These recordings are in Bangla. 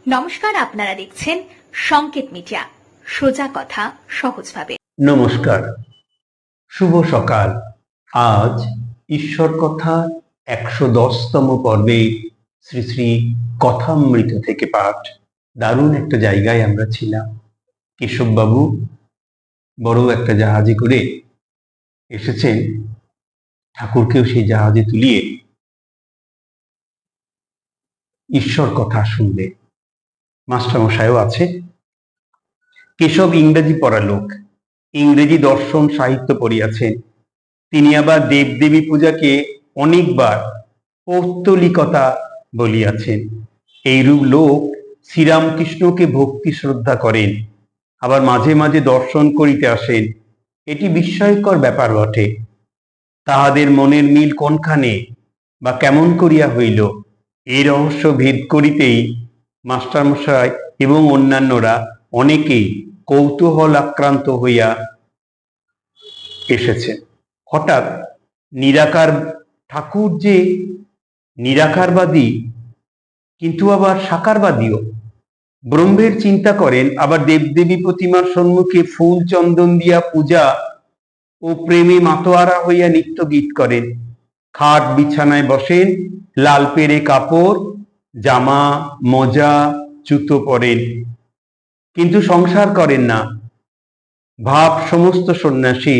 নমস্কার, আপনারা দেখছেন সংকেত মিডিয়া, সোজা কথা সহজভাবে। নমস্কার, শুভ সকাল। আজ ঈশ্বর কথা ১১০তম পর্বে শ্রী শ্রী কথামৃত থেকে পাঠ। দারুণ একটা জায়গায় আমরা ছিলাম। কেশববাবু বড় একটা জাহাজে করে এসেছেন, ঠাকুরকেও সেই জাহাজে তুলিয়ে ঈশ্বর কথা শুনবে। মাস্টারমশাইও আছে। কেশব ইংরেজি পড়া লোক, ইংরেজি দর্শন সাহিত্য পড়িয়াছেন। তিনি আবার দেবদেবী পূজাকে অনেকবার পৌত্তলিকতা বলিয়াছেন। এইরূপ লোক শ্রীরামকৃষ্ণকে ভক্তি শ্রদ্ধা করেন, আবার মাঝে মাঝে দর্শন করিতে আসেন। এটি বিস্ময়কর ব্যাপার বটে। তাহাদের মনের মিল কোনখানে বা কেমন করিয়া হইল, এই রহস্য ভেদ করিতেই মাস্টারমশাই এবং অন্যান্যরা অনেকেই কৌতূহল আক্রান্ত হইয়া এসেছেন। হঠাৎ নিরাকার ঠাকুর যে নিরাকারবাদী কিন্তু আবার সাকারবাদীও, ব্রহ্মের চিন্তা করেন, আবার দেবদেবী প্রতিমার সম্মুখে ফুল চন্দন দিয়া পূজা ও প্রেমে মাতোয়ারা হইয়া নিত্য গীত করেন। খাট বিছানায় বসেন, লাল পেরে কাপড়, জামা মোজা জুতো পরেন, কিন্তু সংসার করেন না। ভাব সমস্ত সন্ন্যাসী,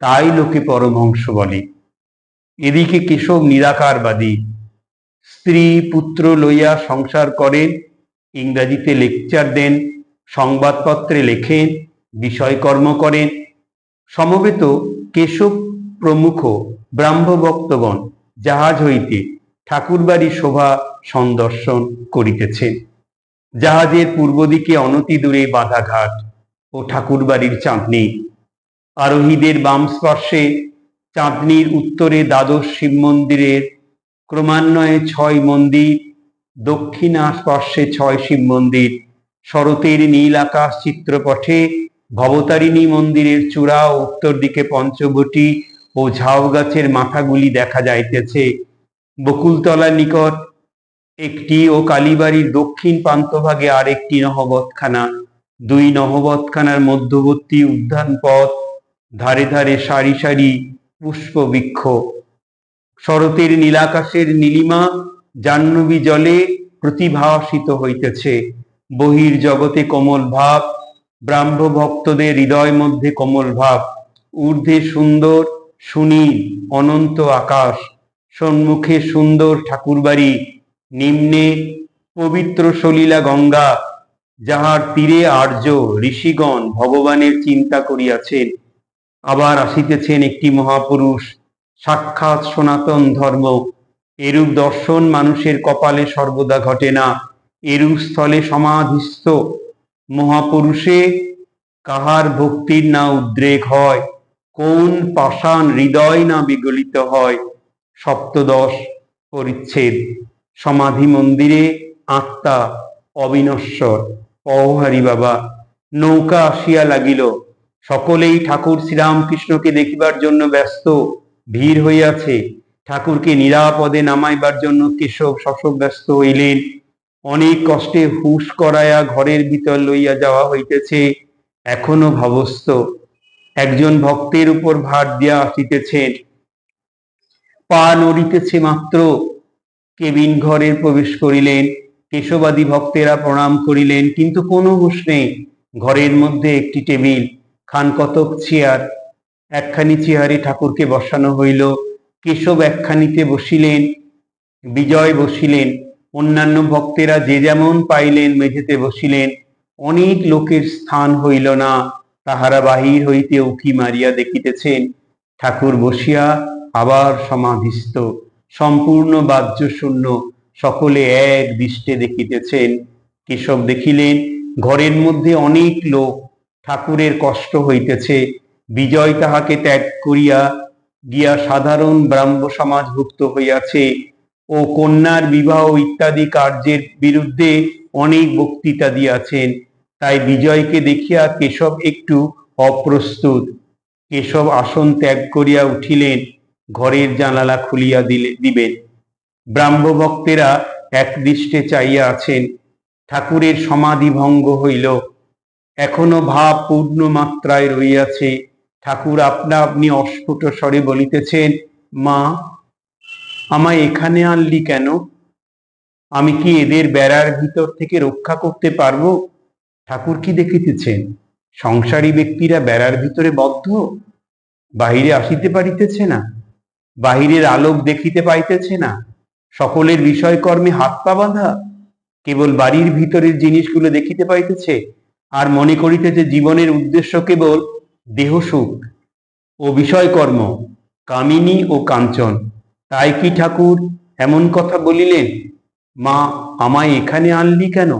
তাই লোকে পরমহংস বলে। এদিকে কেশব নিরাকারবাদী, স্ত্রী পুত্র লইয়া সংসার করেন, ইংরাজিতে লেকচার দেন, সংবাদপত্রে লেখেন, বিষয়কর্ম করেন। সমবেত কেশব প্রমুখ ব্রাহ্মভক্তগণ জাহাজ হইতে ঠাকুরবাড়ি শোভা সন্দর্শন করিতেছেন। জাহাজের পূর্ব দিকে অনতি দূরে বাঁধাঘাট ও ঠাকুরবাড়ির চাঁদনী। আরোহীদের বাম স্পর্শে চাঁদনীর উত্তরে দ্বাদশ শিব মন্দিরের ক্রমান্বয়ে ৬ মন্দির, দক্ষিণা স্পর্শে ৬ শিব মন্দির। শরতের নীল আকাশ চিত্রপটে ভবতারিণী মন্দিরের চূড়া ও উত্তর দিকে পঞ্চবটী ও ঝাউ গাছের মাথাগুলি দেখা যাইতেছে। বকুলতলার নিকট একটি ও কালীবাড়ির দক্ষিণ প্রান্তভাগে আরেকটি নহবতখানা। ২ নহবতখানার মধ্যবর্তী উদ্যান পথ, ধারে ধারে সারি সারি পুষ্পবৃক্ষ। শরতের নীলাকাশের নীলিমা জাহ্নবী জলে প্রতিভাসিত হইতেছে। বহির জগতে কোমল ভাব, ব্রাহ্মভক্তদের হৃদয় মধ্যে কোমল ভাব। ঊর্ধ্বে সুন্দর সুনীল অনন্ত আকাশ, সম্মুখে সুন্দর ঠাকুরবাড়ি, নিম্নে পবিত্র সলিলা গঙ্গা, যাহার তীরে আর্য ঋষিগণ ভগবানের চিন্তা করিয়াছেন। আবার আসিতেছেন একটি মহাপুরুষ, সাক্ষাৎ সনাতন ধর্ম। এরূপ দর্শন মানুষের কপালে সর্বদা ঘটে না। এরূপ স্থলে সমাধিস্থ মহাপুরুষে কাহার ভক্তির না উদ্রেক হয়, কোন পাষাণ হৃদয় না বিগলিত হয়। সপ্তদশ পরিচ্ছেদ। সমাধি মন্দিরে আত্মা অবিনশ্বর। অহরি বাবা। নৌকা আসিয়া লাগিল, সকলেই ঠাকুর শ্রীরামকৃষ্ণকে দেখিবার জন্য ব্যস্ত, ভিড় হইয়াছে। ঠাকুরকে নিরাপদে নামাইবার জন্য কেশব শশব ব্যস্ত হইলেন। অনেক কষ্টে হুঁশ করাইয়া ঘরের ভিতর লইয়া যাওয়া হইতেছে। এখনো ভাবস্থ। একজন ভক্তের উপর ভার দিয়া আসিতেছেন। পা নড়িতেছে মাত্র কেবিন ঘরে প্রবেশ করিলেন। কেশবাদী ভক্তেরা প্রণাম করিলেন, কিন্তু কোনো হুঁশ নেই। ঘরের মধ্যে একটি টেবিল, খানকতক চেয়ার। একখানি চেয়ারে ঠাকুরকে বসানো হইল। কেশব একখানিতে বসিলেন, বিজয় বসিলেন। অন্যান্য ভক্তেরা যে যেমন পাইলেন মেঝেতে বসিলেন। অনেক লোকের স্থান হইল না, তাহারা বাহির হইতে উঁকি মারিয়া দেখিতেছেন ঠাকুর বসিয়া আবার সমাধিস্থ, সম্পূর্ণ বাহ্য শূন্য। সকলে এক দৃষ্টে দেখিতেছেন। কেশব দেখিলেন ঘরের মধ্যে অনেক লোক, ঠাকুরের কষ্ট হইতেছে। বিজয় তাহাকে ত্যাগ করিয়া গিয়া সাধারণ ব্রাহ্ম সমাজভুক্ত হইয়াছে ও কন্যার বিবাহ ইত্যাদি কার্যের বিরুদ্ধে অনেক বক্তৃতা দিয়াছেন। তাই বিজয়কে দেখিয়া কেশব একটু অপ্রস্তুত। কেশব আসন ত্যাগ করিয়া উঠিলেন, ঘরের জানালা খুলিয়া দিবেন। ব্রাহ্মভক্তেরা একদৃষ্টে চাইয়া আছেন। ঠাকুরের সমাধি ভঙ্গ হইল। এখনো ভাব পূর্ণ মাত্রায় রইয়াছে। ঠাকুর আপনা আপনি অস্ফুট স্বরে বলিতেছেন, মা, আমায় এখানে আনলি কেন? আমি কি এদের বেড়ার ভিতর থেকে রক্ষা করতে পারবো? ঠাকুর কি দেখিতেছেন সংসারী ব্যক্তিরা বেড়ার ভিতরে বদ্ধ, বাহিরে আসিতে পারিতেছে না, বাহিরের আলোক দেখিতে পাইতেছে না, সকলের বিষয়কর্মে হাত পা বাঁধা, কেবল বাড়ির ভিতরের জিনিসগুলো দেখিতে পাইতেছে আর মনে করিতেছে জীবনের উদ্দেশ্য কেবল দেহ সুখ ও বিষয়কর্ম, কামিনী ও কাঞ্চন। তাই কি ঠাকুর এমন কথা বলিলেন, মা, আমায় এখানে আনলি কেন?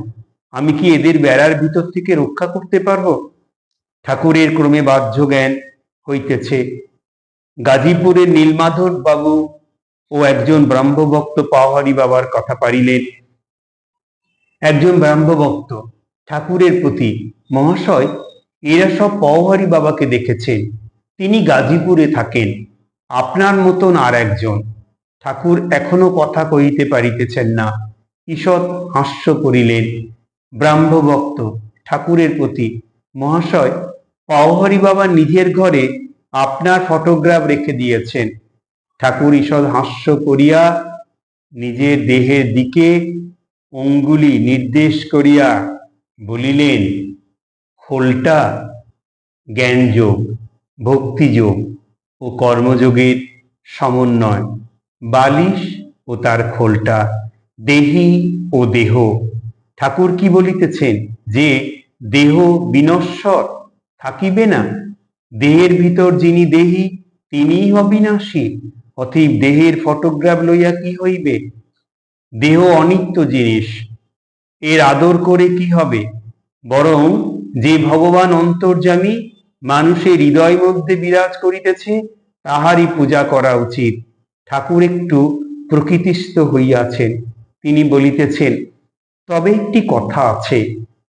আমি কি এদের বেড়ার ভিতর থেকে রক্ষা করতে পারবো? ঠাকুরের ক্রমে বাহ্য জ্ঞান হইতেছে। গাজীপুরের নীলমাধব বাবু ও একজন ব্রহ্মভক্ত পাওহারি বাবার কথা পারিলেন। একজন ব্রহ্মভক্ত ঠাকুরের প্রতি, মহাশয়, এরা সব পাওহারি বাবাকে দেখেছেন, তিনি গাজীপুরে থাকেন, আপনার মতন আর একজন। ঠাকুর এখনো কথা কহিতে পারিতেছেন না। ঈষৎ হাস্য করিলেন। ব্রাহ্মভক্ত ঠাকুরের প্রতি, মহাশয়, পাওহারি বাবা নিজের ঘরে আপনার ফটোগ্রাফ রেখে দিয়েছেন। ঠাকুর ঈষৎ হাস্য করিয়া নিজের দেহের দিকে অঙ্গুলি নির্দেশ করিয়া বলিলেন, খোলটা জ্ঞানযোগ, ভক্তিযোগ ও কর্মযোগের সমন্বয়, বালিশ ও তার খোলটা, দেহি ও দেহ। ঠাকুর কি বলিতেছেন যে দেহ বিনশ্বর, থাকিবে না। দেহের ভিতর যিনি দেহি তিনিই অবিনাশী। অতএব দেহের ফটোগ্রাফ লইয়া কি হইবে? দেহ অনিত্য জিনিস, এর আদর করে কি হবে? বরং যে ভগবান অন্তর্যামী মানুষের হৃদয় মধ্যে বিরাজ করিতেছে তাহারই পূজা করা উচিত। ঠাকুর একটু প্রকৃতিস্থ হইয়াছেন। তিনি বলিতেছেন, তবে একটি কথা আছে,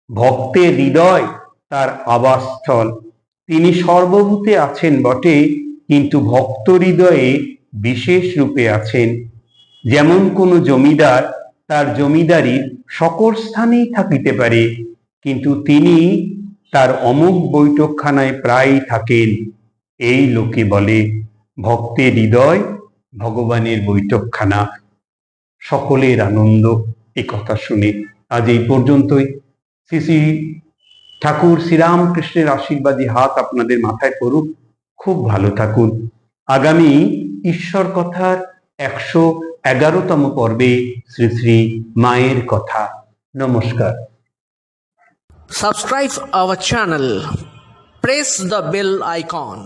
ভক্তের হৃদয় তার আবাসস্থল। তিনি সর্বভূতে আছেন বটে, কিন্তু ভক্ত হৃদয়ে বিশেষ রূপে আছেন। যেমন কোনো জমিদার তার জমিদারি সকল স্থানেই থাকিতে পারে, কিন্তু তিনি তার অমুক বৈঠকখানায় প্রায়ই থাকেন। এই লোকে বলে ভক্তের হৃদয় ভগবানের বৈঠকখানা। সকলের আনন্দ। এ কথা শুনে আজ এই পর্যন্তই। শ্রী শ্রী ঠাকুর শ্রীরামকৃষ্ণের আশীর্বাদী হাত আপনাদের মাথায় পড়ুক। খুব ভালো থাকুন। আগামী ঈশ্বর কথার 111তম পর্বে শ্রী শ্রী মায়ের কথা। নমস্কার। Subscribe our channel. Press the bell icon.